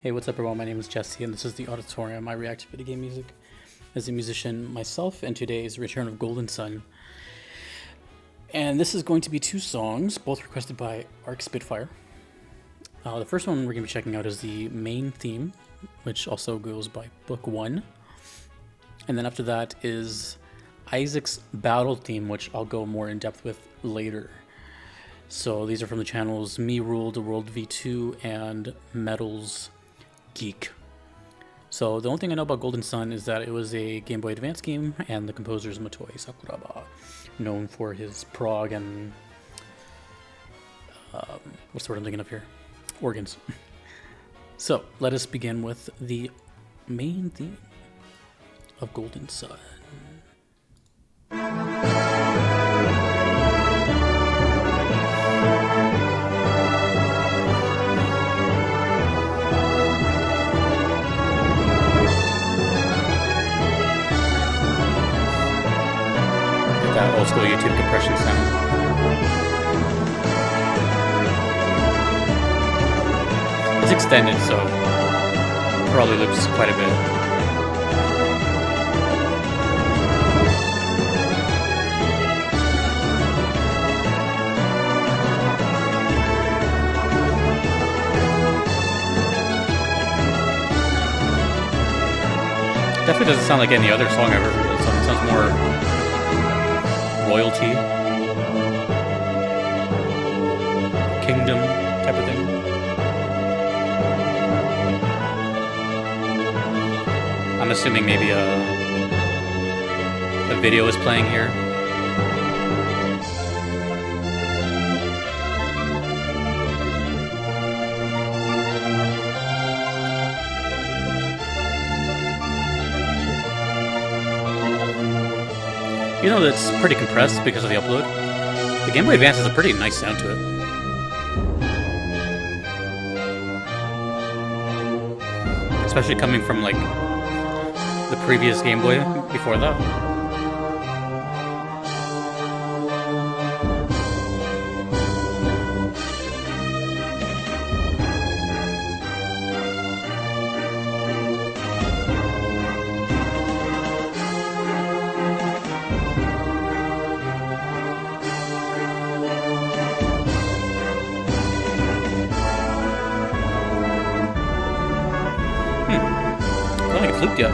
Hey, what's up everyone? My name is Jesse and this is the Auditorium. I react to video game music as a musician myself, and today is Return of Golden Sun. And this is going to be two songs, both requested by Arc Spitfire. The first one we're going to be checking out is the main theme, which also goes by Book 1. And then after that is Isaac's battle theme, which I'll go more in depth with later. So these are from the channels Me Ruled World V2 and Metals Geek. So the only thing I know about Golden Sun is that it was a Game Boy Advance game, and the composer is Motoi Sakuraba, known for his prog and what's the word I'm thinking of here? Organs. So let us begin with the main theme of Golden Sun. That old school YouTube compression sound. It's extended, so probably loops quite a bit. Definitely doesn't sound like any other song I've ever heard. It sounds more royalty, kingdom type of thing. I'm assuming maybe a video is playing here. You know, that's pretty compressed because of the upload. The Game Boy Advance has a pretty nice sound to it. Especially coming from, like, the previous Game Boy before that. I don't think it's looped yet.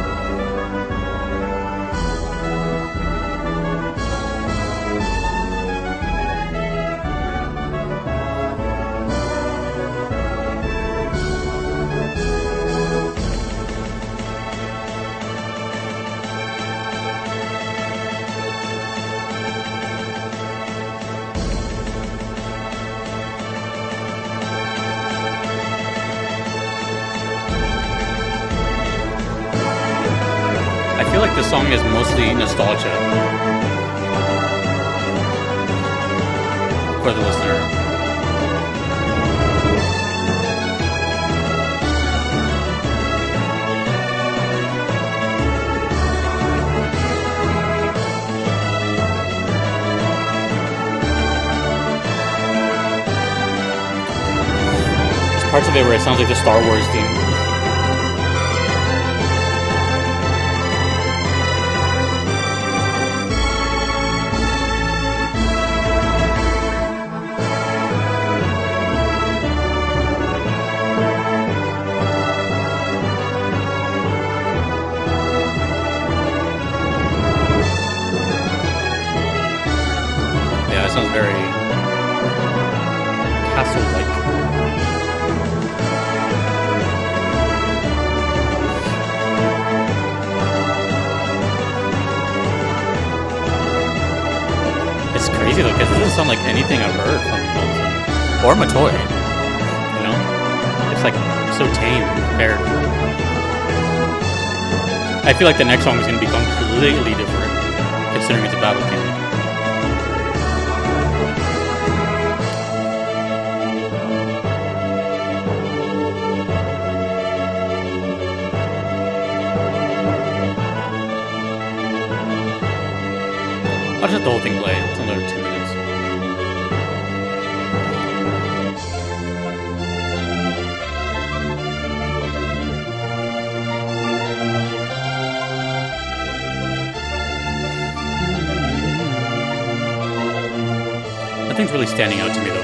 I feel like this song is mostly nostalgia for the listener. There's parts of it where it sounds like the Star Wars theme. That sounds very castle-like. It's crazy though, because it doesn't sound like anything I've heard from Golden or Motoi. You know, it's like so tame compared. I feel like the next song is going to be completely different, considering it's a battle theme. I'll just let the whole thing play. It's another 2 minutes. Nothing's really standing out to me though.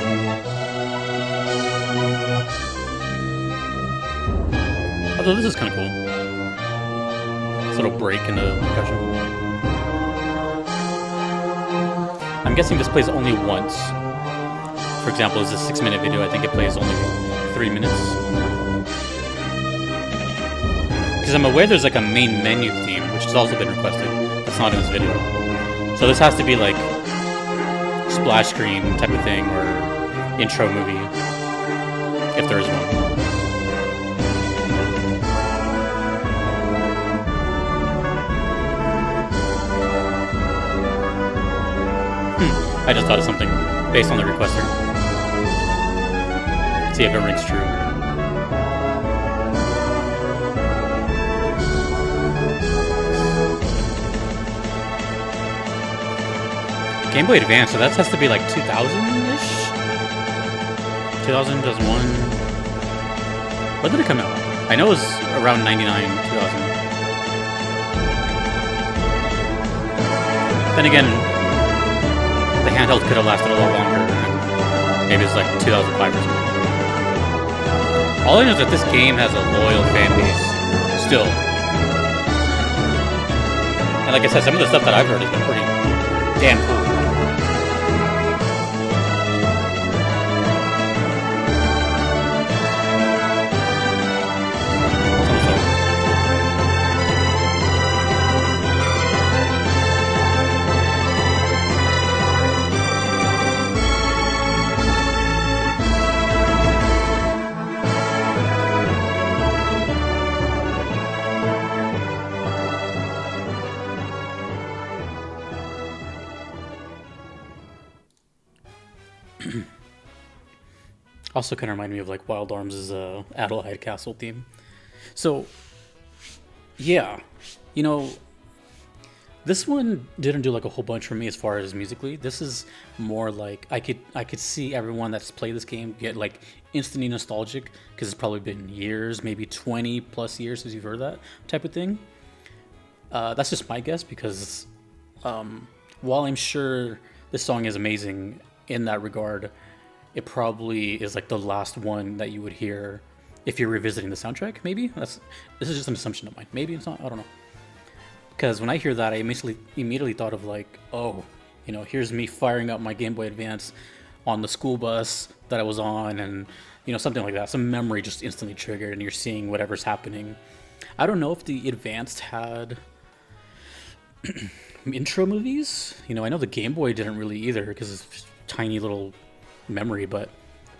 Although this is kind of cool. This little break in the percussion. I'm guessing this plays only once. For example, it's a 6-minute video. I think it plays only 3 minutes. Because I'm aware there's like a main menu theme, which has also been requested. That's not in this video. So this has to be like splash screen type of thing or intro movie, if there is one. I just thought of something based on the requester. See if it rings true. Game Boy Advance, so that has to be like 2000-ish? 2000, 2001. When did it come out? I know it was around 99, 2000. Then again, the handheld could have lasted a lot longer. Maybe it's like 2005 or something. All I know is that this game has a loyal fan base still. And like I said, some of the stuff that I've heard has been pretty damn cool. Also kind of remind me of like Wild Arms' Adelaide Castle theme. So, yeah, you know, this one didn't do like a whole bunch for me as far as musically. This is more like I could see everyone that's played this game get like instantly nostalgic because it's probably been years, maybe 20 plus years since you've heard that type of thing. That's just my guess because while I'm sure this song is amazing in that regard, it probably is like the last one that you would hear if you're revisiting the soundtrack. Maybe this is just an assumption of mine. Maybe it's not. I don't know. Because when I hear that, I immediately thought of like, oh, you know, here's me firing up my Game Boy Advance on the school bus that I was on, and you know, something like that. Some memory just instantly triggered, and you're seeing whatever's happening. I don't know if the Advanced had intro movies. You know, I know the Game Boy didn't really either because it's just tiny little memory, but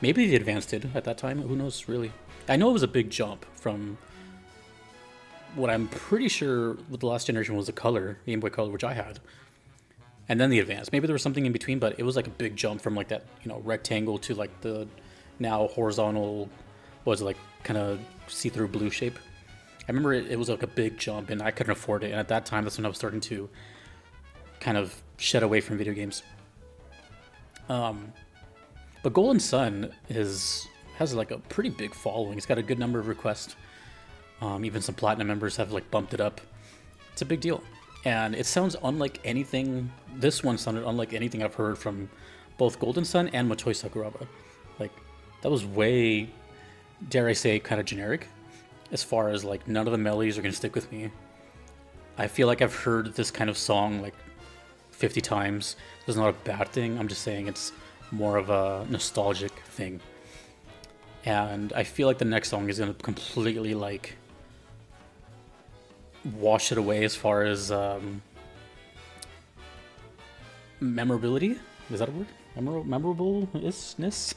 maybe the Advanced did at that time. Who knows, really? I know it was a big jump from what I'm pretty sure with the last generation was the Color, Game Boy Color, which I had, and then the Advanced. Maybe there was something in between, but it was like a big jump from like that, you know, rectangle to like the now horizontal, what was it, like kind of see-through blue shape. I remember it was like a big jump, and I couldn't afford it. And at that time, that's when I was starting to kind of shed away from video games. But Golden Sun has like a pretty big following. It's got a good number of requests. Even some platinum members have like bumped it up. It's a big deal, and it sounds unlike anything. This one sounded unlike anything I've heard from both Golden Sun and Motoi Sakuraba. Like that was way, dare I say, kind of generic. As far as like none of the melodies are gonna stick with me. I feel like I've heard this kind of song like 50 times. It's not a bad thing. I'm just saying it's more of a nostalgic thing. And I feel like the next song is gonna completely like wash it away as far as memorability. Is that a word? Memorableness?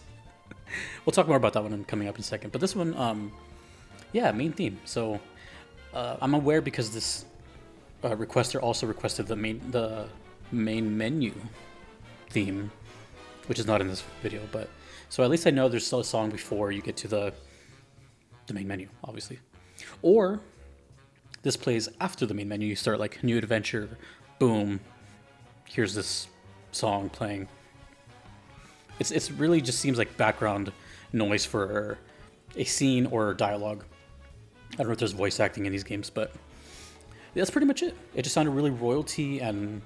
We'll talk more about that one coming up in a second. But this one, yeah, main theme. So I'm aware because this requester also requested the main menu theme, which is not in this video, but so at least I know there's still a song before you get to the main menu, obviously. Or this plays after the main menu. You start like new adventure, boom, here's this song playing. It's really just seems like background noise for a scene or dialogue. I don't know if there's voice acting in these games, but that's pretty much it. It just sounded really royalty and,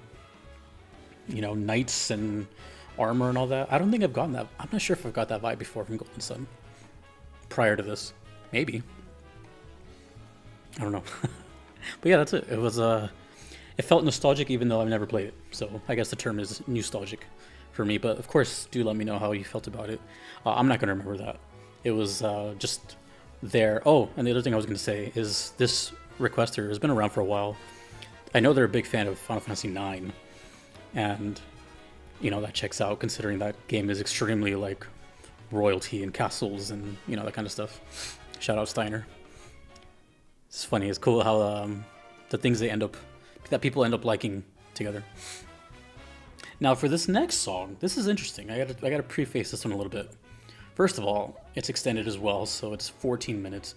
you know, knights and armor and all that. I don't think I've gotten that. I'm not sure if I've got that vibe before from Golden Sun. Prior to this, maybe. I don't know. But yeah, that's it. It was it felt nostalgic even though I've never played it. So I guess the term is nostalgic for me. But of course, do let me know how you felt about it. I'm not gonna remember that. It was just there. Oh, and the other thing I was gonna say is this requester has been around for a while. I know they're a big fan of Final Fantasy IX, and you know that checks out considering that game is extremely like royalty and castles and you know that kind of stuff. Shout out Steiner. It's funny. It's cool how the things that people end up liking together. Now for this next song, this is interesting. I gotta preface this one a little bit. First of all, it's extended as well, so it's 14 minutes.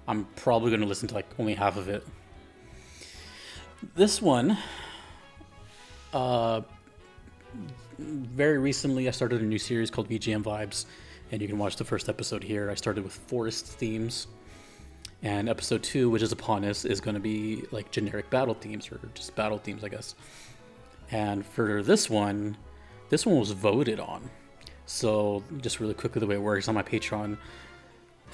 I'm probably gonna listen to like only half of it. This one, very recently I started a new series called VGM Vibes, and you can watch the first episode here. I started with forest themes. And episode 2, which is upon us, is going to be like generic battle themes, or just battle themes, I guess. And for this one was voted on. So just really quickly, the way it works on my Patreon,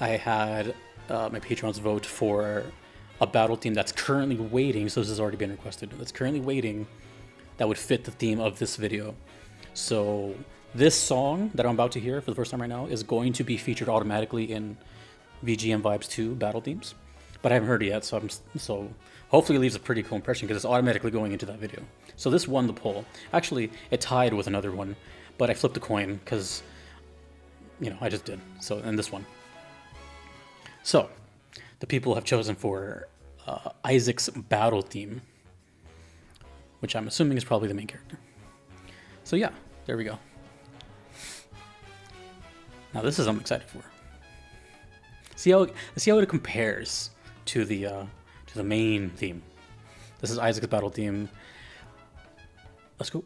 I had my patrons vote for a battle theme that's currently waiting. So this has already been requested. That's currently waiting that would fit the theme of this video. So this song that I'm about to hear for the first time right now is going to be featured automatically in VGM Vibes 2 battle themes, but I haven't heard it yet, so hopefully it leaves a pretty cool impression because it's automatically going into that video. So this won the poll. Actually, it tied with another one, but I flipped a coin because, you know, I just did. So, and this one. So, the people have chosen for Isaac's battle theme, which I'm assuming is probably the main character. So yeah, there we go. Now this is I'm excited for. See how it compares to the main theme. This is Isaac's battle theme. Let's go.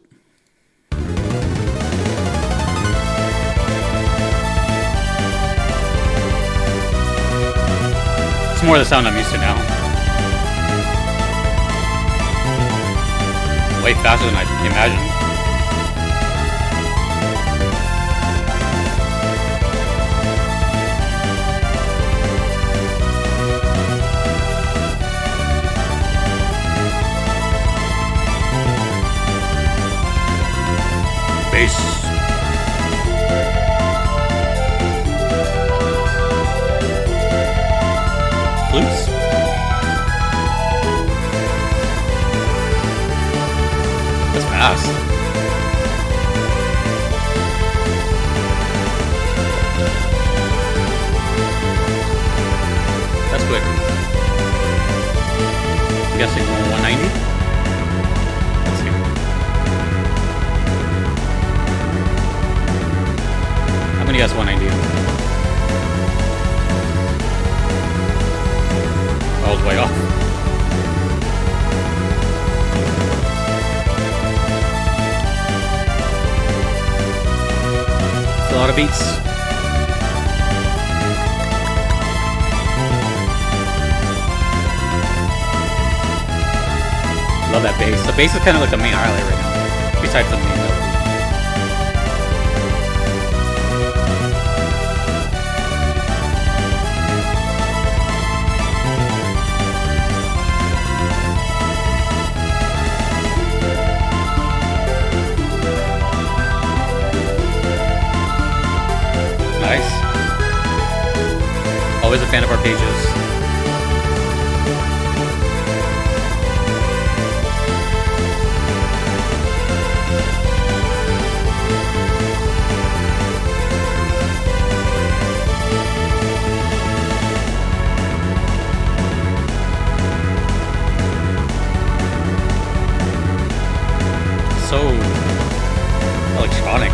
It's more the sound I'm used to now. Way faster than I imagined. Bass. Flutes. That's fast. That's quick. I'm guessing 190. I'm gonna guess 190. I was way off. It's a lot of beats. Love that bass. The bass is kind of like the main highlight right now, besides the main melody. Nice. Always a fan of arpeggios. So electronic.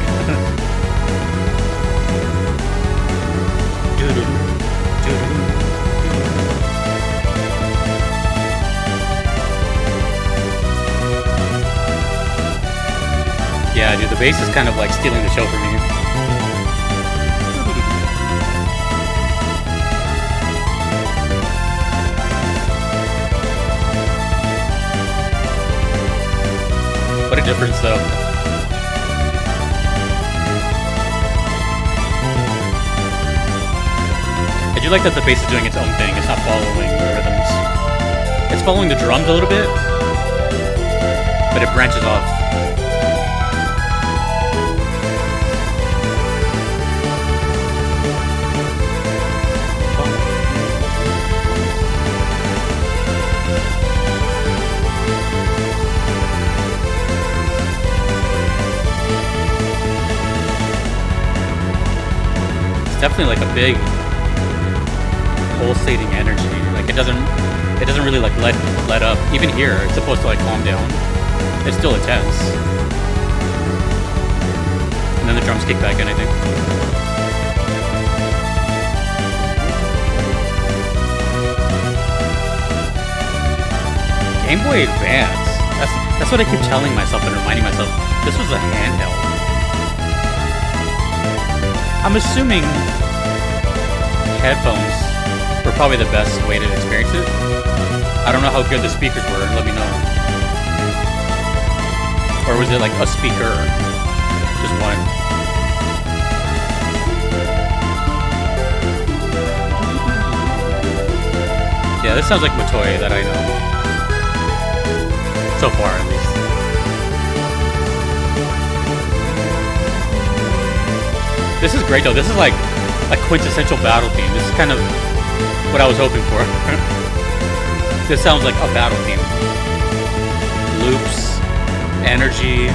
Yeah, dude, the bass is kind of like stealing the show for me. What a difference, though. do like that the bass is doing its own thing. It's not following the rhythms. It's following the drums a little bit, but it branches off. It's definitely like a big pulsating energy. Like it doesn't really like let up. Even here, it's supposed to like calm down. It's still intense. And then the drums kick back in, I think. Game Boy Advance. That's what I keep telling myself and reminding myself. This was a handheld. I'm assuming headphones were probably the best way to experience it. I don't know how good the speakers were. Let me know. Or was it like a speaker? Just one. Yeah, this sounds like Motoi that I know. So far, at least. This is great though. This is like a quintessential battle theme. This is kind of what I was hoping for. This sounds like a battle theme. Loops, energy.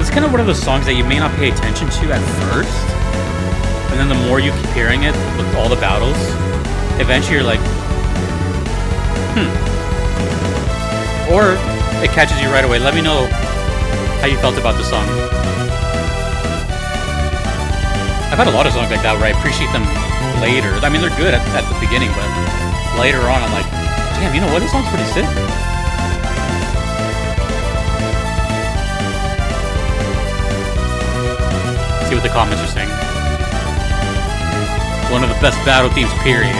It's kind of one of those songs that you may not pay attention to at first, and then the more you keep hearing it with all the battles, eventually you're like, Or it catches you right away. Let me know how you felt about the song. I've had a lot of songs like that where I appreciate them later. I mean, they're good at the beginning, but later on I'm like, damn, you know what? This song's pretty sick. Let's see what the comments are saying. One of the best battle themes, period.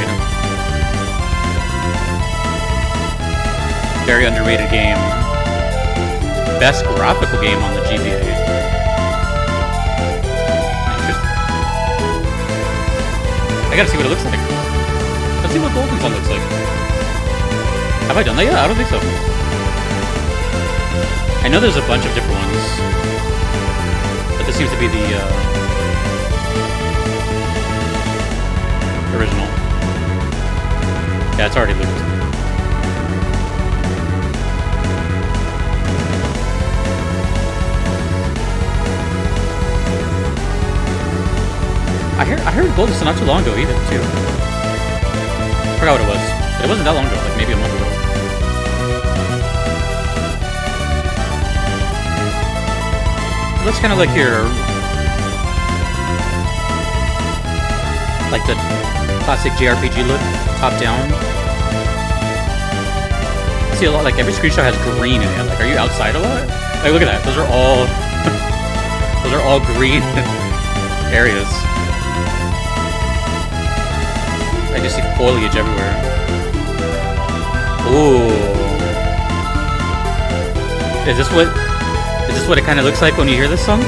Very underrated game. Best graphical game on the GBA. Interesting. I gotta see what it looks like. Let's see what Golden Sun looks like. Have I done that yet? I don't think so. I know there's a bunch of different ones, but this seems to be the original. Yeah, it's already looped. I heard Golden Sun not too long ago either, too. Forgot what it was. But it wasn't that long ago, like maybe a month ago. It looks kind of like your... like the classic JRPG look, top down. I see a lot, like every screenshot has green in it. Like, are you outside a lot? Like, look at that. Those are all... those are all green areas. I just see foliage everywhere. Ooh. Is this what it kind of looks like when you hear this song?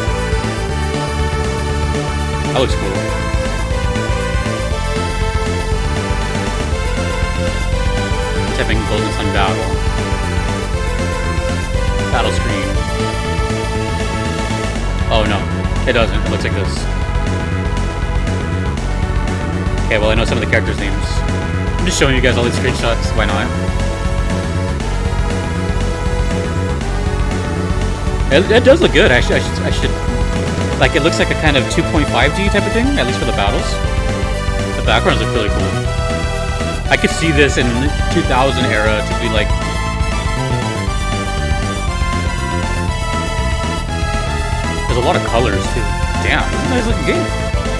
That looks cool. Typing Golden Sun Battle. Battle screen. Oh no, it doesn't. It looks like this. Okay, well I know some of the characters' names. I'm just showing you guys all these screenshots. Why not? It does look good. I should. Like, it looks like a kind of 2.5D type of thing, at least for the battles. The backgrounds look really cool. I could see this in 2000 era to be like... There's a lot of colors too. Damn, this is a nice looking game.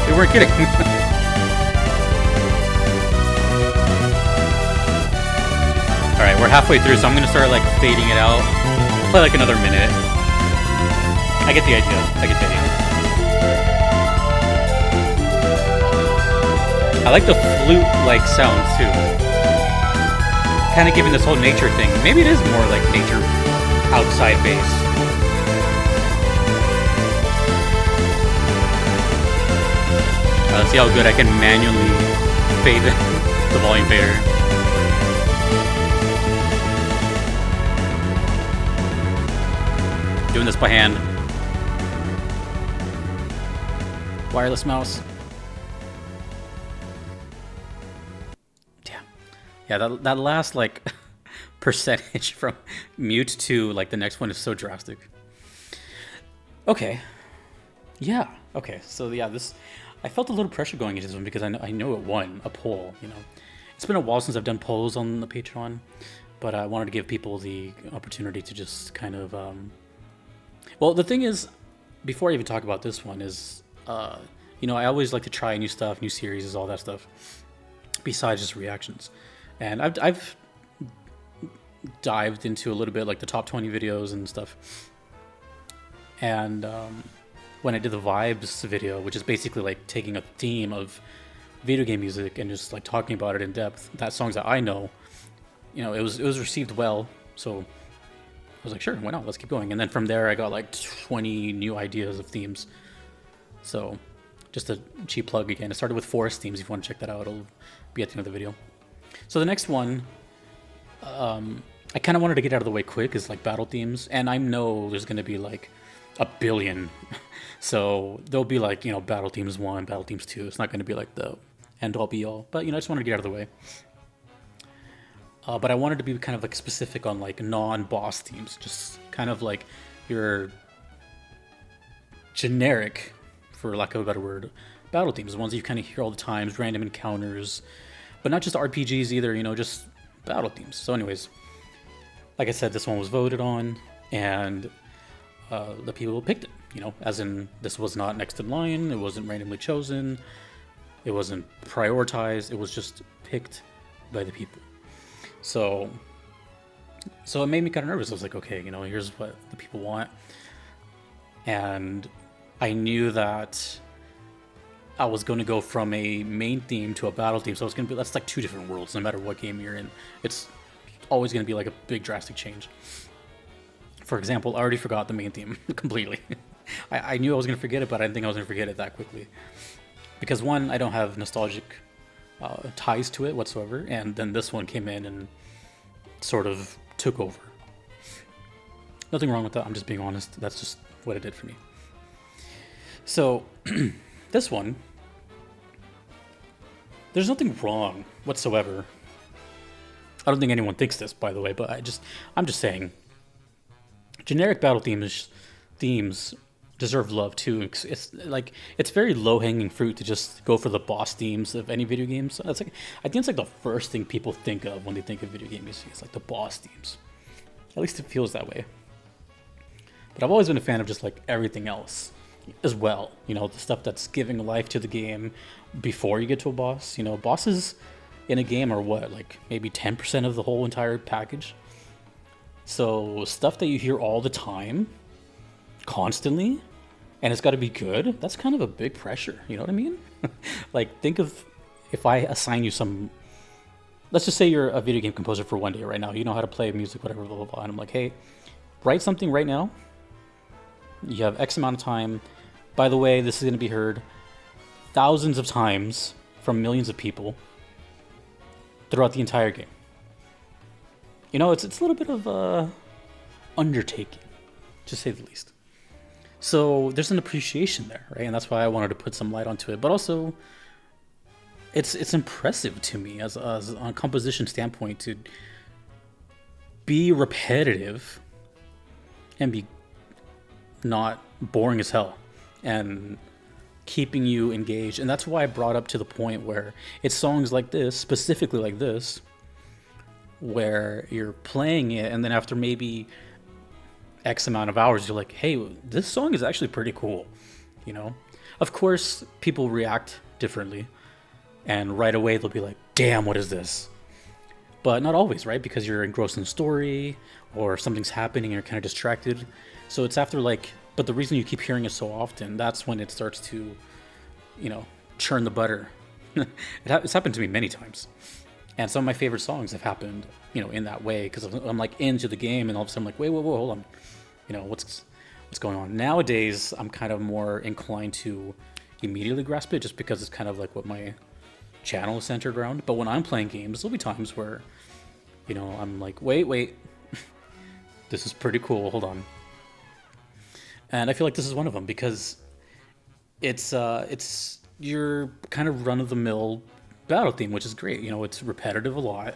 They weren't kidding. Alright, we're halfway through, so I'm gonna start like fading it out. I'll play like another minute. I get the idea. I get the idea. I like the flute-like sounds too. Kind of giving this whole nature thing. Maybe it is more like nature outside bass. see how good I can manually fade the volume fader. Doing this by hand. Wireless mouse. Yeah, that last like percentage from mute to like the next one is so drastic. Okay. Yeah. Okay. So yeah, I felt a little pressure going into this one because I know it won a poll. You know, it's been a while since I've done polls on the Patreon, but I wanted to give people the opportunity to just kind of. Well, the thing is, before I even talk about this one, is you know, I always like to try new stuff, new series, all that stuff, besides just reactions. And I've dived into a little bit like the top 20 videos and stuff. And when I did the vibes video, which is basically like taking a theme of video game music and just like talking about it in depth, that songs that I know, you know, it was received well. So I was like, sure, why not? Let's keep going. And then from there, I got like 20 new ideas of themes. So just a cheap plug again. It started with forest themes. If you want to check that out, it'll be at the end of the video. So the next one, I kind of wanted to get out of the way quick, is like battle themes. And I know there's going to be like a billion. So there'll be like, you know, battle themes 1, battle themes 2. It's not going to be like the end all be all. But, you know, I just wanted to get out of the way. But I wanted to be kind of like specific on like non-boss themes. Just kind of like your generic, for lack of a better word, battle themes. The ones that you kind of hear all the times, random encounters. But not just RPGs either, you know, just battle themes. So anyways, like I said, this one was voted on, and the people picked it, you know, as in this was not next in line, it wasn't randomly chosen, it wasn't prioritized, it was just picked by the people. So it made me kind of nervous. I was like, okay, you know, here's what the people want. And I knew that I was going to go from a main theme to a battle theme, so it's going to be, that's like 2 different worlds, no matter what game you're in. It's always going to be like a big drastic change. For example, I already forgot the main theme completely. I knew I was going to forget it, but I didn't think I was going to forget it that quickly. Because one, I don't have nostalgic ties to it whatsoever, and then this one came in and sort of took over. Nothing wrong with that, I'm just being honest. That's just what it did for me. So this one, there's nothing wrong whatsoever. I don't think anyone thinks this, by the way, but I'm just saying, generic battle themes deserve love too. It's like, it's very low-hanging fruit to just go for the boss themes of any video games. That's like, I think it's like the first thing people think of when they think of video game music. It's like the boss themes. At least it feels that way. But I've always been a fan of just like everything else as well. You know, the stuff that's giving life to the game before you get to a boss. You know, bosses in a game are what, like maybe 10% of the whole entire package. So stuff that you hear all the time, constantly, and it's got to be good, that's kind of a big pressure, you know what I mean? Like, think of if I assign you some, let's just say you're a video game composer for one day right now, you know how to play music, whatever, blah, blah, blah, and I'm like, hey, write something right now, you have X amount of time, by the way, this is going to be heard thousands of times from millions of people throughout the entire game. You know, it's a little bit of a undertaking, to say the least. So there's an appreciation there, right? And that's why I wanted to put some light onto it. But also, it's impressive to me as on a composition standpoint to be repetitive and be not boring as hell and keeping you engaged. And that's why I brought up to the point where it's songs like this, specifically like this, where you're playing it and then after maybe X amount of hours, you're like, hey, this song is actually pretty cool, you know? Of course, people react differently, and right away they'll be like, damn, what is this? But not always, right? Because you're engrossed in the story, or something's happening and you're kind of distracted. So it's after like, but the reason you keep hearing it so often, that's when it starts to, you know, churn the butter. It's happened to me many times. And some of my favorite songs have happened, you know, in that way, because I'm like into the game and all of a sudden I'm like, wait, hold on. You know, what's going on? Nowadays, I'm kind of more inclined to immediately grasp it just because it's kind of like what my channel is centered around. But when I'm playing games, there'll be times where, I'm like, wait, this is pretty cool, hold on. And I feel like this is one of them because it's your kind of run-of-the-mill battle theme, which is great. It's repetitive a lot.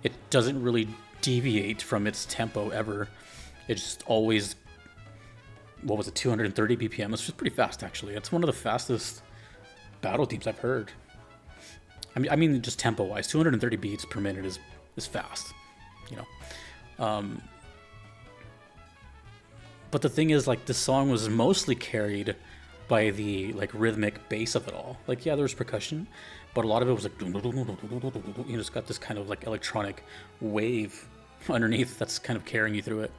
It doesn't really deviate from its tempo ever. It's just always, 230 BPM. It's just pretty fast, actually. It's one of the fastest battle themes I've heard. I mean, just tempo-wise, 230 beats per minute is fast, But the thing is, like, this song was mostly carried by the, like, rhythmic bass of it all. Like, yeah, there was percussion, but a lot of it was like, you just got this kind of, like, electronic wave underneath that's kind of carrying you through it.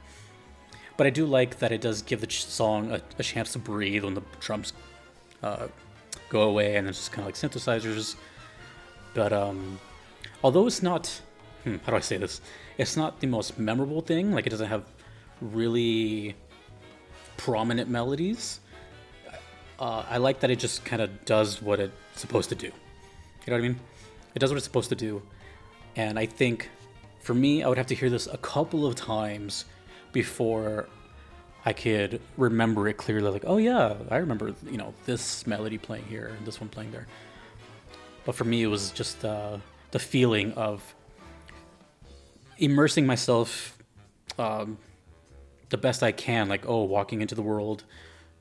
But I do like that it does give the song a chance to breathe when the drums go away, and it's just kind of like synthesizers. But although it's not, how do I say this? It's not the most memorable thing. Like, it doesn't have really prominent melodies. I like that it just kind of does what it's supposed to do. You know what I mean? It does what it's supposed to do. And I think, for me, I would have to hear this a couple of times before I could remember it clearly. Like, oh yeah, I remember, this melody playing here and this one playing there. But for me, it was just the feeling of immersing myself the best I can. Like, walking into the world,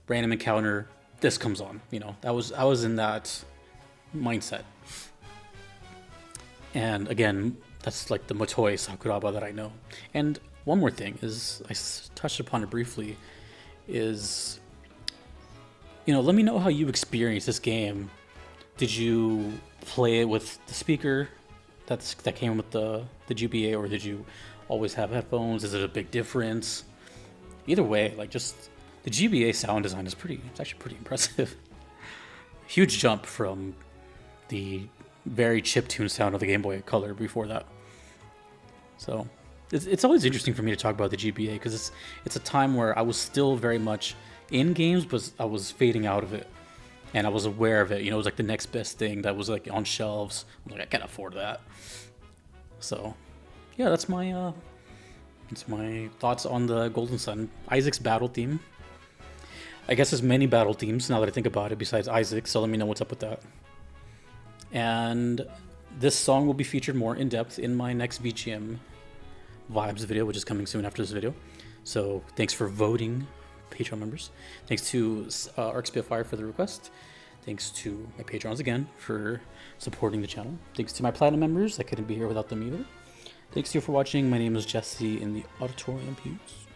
random encounter, this comes on. I was in that mindset. And again, that's like the Motoi Sakuraba that I know. And one more thing is, I touched upon it briefly, is, let me know how you experienced this game. Did you play it with the speaker that came with the GBA, or did you always have headphones? Is it a big difference? Either way, like, just the GBA sound design is it's actually pretty impressive. Huge jump from the very chiptune sound of the Game Boy Color before that. So it's always interesting for me to talk about the GBA because it's a time where I was still very much in games, but I was fading out of it, and I was aware of it. It was like the next best thing that was like on shelves. I'm like, I can't afford that. So yeah, that's my thoughts on the Golden Sun. Isaac's battle theme. I guess there's many battle themes now that I think about it besides Isaac, so let me know what's up with that. And this song will be featured more in depth in my next VGM Vibes video, which is coming soon after this video. So thanks for voting, Patreon members. Thanks to ArcSpitfire for the request. Thanks to my Patrons again for supporting the channel. Thanks to my Platinum members. I couldn't be here without them either. Thanks to you for watching. My name is Jesse in the Auditorium. Peace.